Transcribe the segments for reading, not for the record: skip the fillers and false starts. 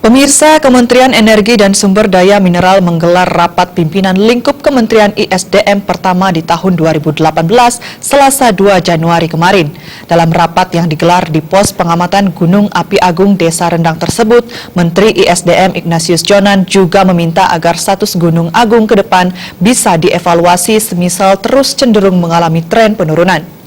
Pemirsa, Kementerian Energi dan Sumber Daya Mineral menggelar rapat pimpinan lingkup Kementerian ISDM pertama di tahun 2018, Selasa 2 Januari kemarin. Dalam rapat yang digelar di pos pengamatan Gunung Api Agung Desa Rendang tersebut, Menteri ISDM Ignatius Jonan juga meminta agar status Gunung Agung ke depan bisa dievaluasi semisal terus cenderung mengalami tren penurunan.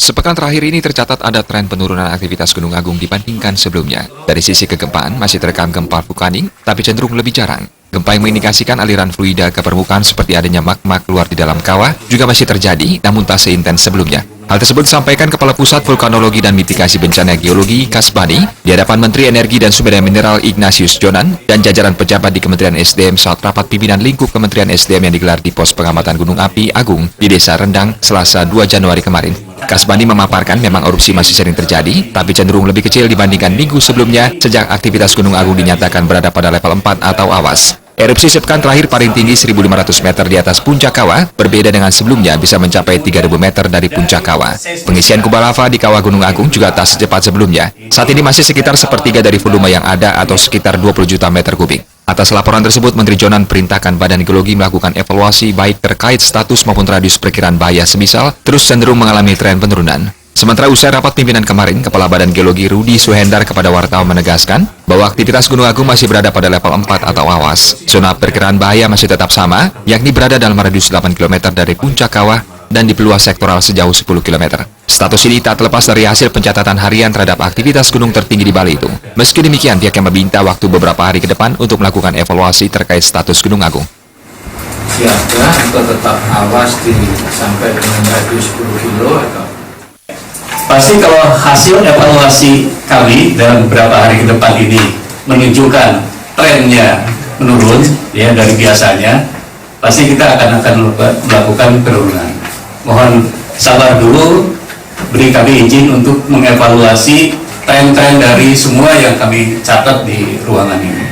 Sepekan terakhir ini tercatat ada tren penurunan aktivitas Gunung Agung dibandingkan sebelumnya. Dari sisi kegempaan, masih terekam gempa vulkanik, tapi cenderung lebih jarang. Gempa yang mengindikasikan aliran fluida ke permukaan seperti adanya magma keluar di dalam kawah juga masih terjadi, namun tak seintens sebelumnya. Hal tersebut disampaikan Kepala Pusat Vulkanologi dan Mitigasi Bencana Geologi, Kasbani, di hadapan Menteri Energi dan Sumber Daya Mineral Ignatius Jonan dan jajaran pejabat di Kementerian SDM saat rapat pimpinan lingkup Kementerian SDM yang digelar di pos pengamatan Gunung Api Agung di Desa Rendang, Selasa 2 Januari kemarin. Kasbani memaparkan memang erupsi masih sering terjadi, tapi cenderung lebih kecil dibandingkan minggu sebelumnya sejak aktivitas Gunung Agung dinyatakan berada pada level 4 atau awas. Erupsi sepekan terakhir paling tinggi 1.500 meter di atas puncak kawah, berbeda dengan sebelumnya bisa mencapai 3.000 meter dari puncak kawah. Pengisian kubah lava di kawah Gunung Agung juga tak secepat sebelumnya. Saat ini masih sekitar sepertiga dari volume yang ada atau sekitar 20 juta meter kubik. Atas laporan tersebut, Menteri Jonan perintahkan Badan Geologi melakukan evaluasi baik terkait status maupun radius perkiraan bahaya semisal terus cenderung mengalami tren penurunan. Sementara usai rapat pimpinan kemarin, Kepala Badan Geologi Rudi Suhendar kepada wartawan menegaskan bahwa aktivitas Gunung Agung masih berada pada level 4 atau awas. Zona perkiraan bahaya masih tetap sama, yakni berada dalam radius 8 km dari puncak kawah dan di peluas sektoral sejauh 10 km. Status ini tak terlepas dari hasil pencatatan harian terhadap aktivitas gunung tertinggi di Bali itu. Meski demikian, pihaknya meminta waktu beberapa hari ke depan untuk melakukan evaluasi terkait status Gunung Agung. Siaga atau tetap awas sampai dengan radius 10 kilo atau? Pasti kalau hasil evaluasi kami dalam beberapa hari ke depan ini menunjukkan trennya menurun ya dari biasanya, pasti kita akan melakukan penurunan. Mohon sabar dulu, beri kami izin untuk mengevaluasi tren-tren dari semua yang kami catat di ruangan ini.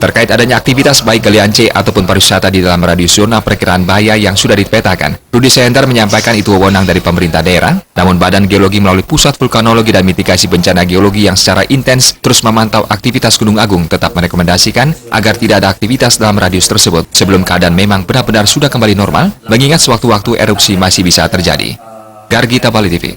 Terkait adanya aktivitas baik galian C ataupun pariwisata di dalam radius zona perkiraan bahaya yang sudah dipetakan, Rudi Suhendar menyampaikan itu wewenang dari pemerintah daerah, namun Badan Geologi melalui Pusat Vulkanologi dan Mitigasi Bencana Geologi yang secara intens terus memantau aktivitas Gunung Agung tetap merekomendasikan agar tidak ada aktivitas dalam radius tersebut sebelum keadaan memang benar-benar sudah kembali normal, mengingat sewaktu-waktu erupsi masih bisa terjadi. Gargita Bali TV.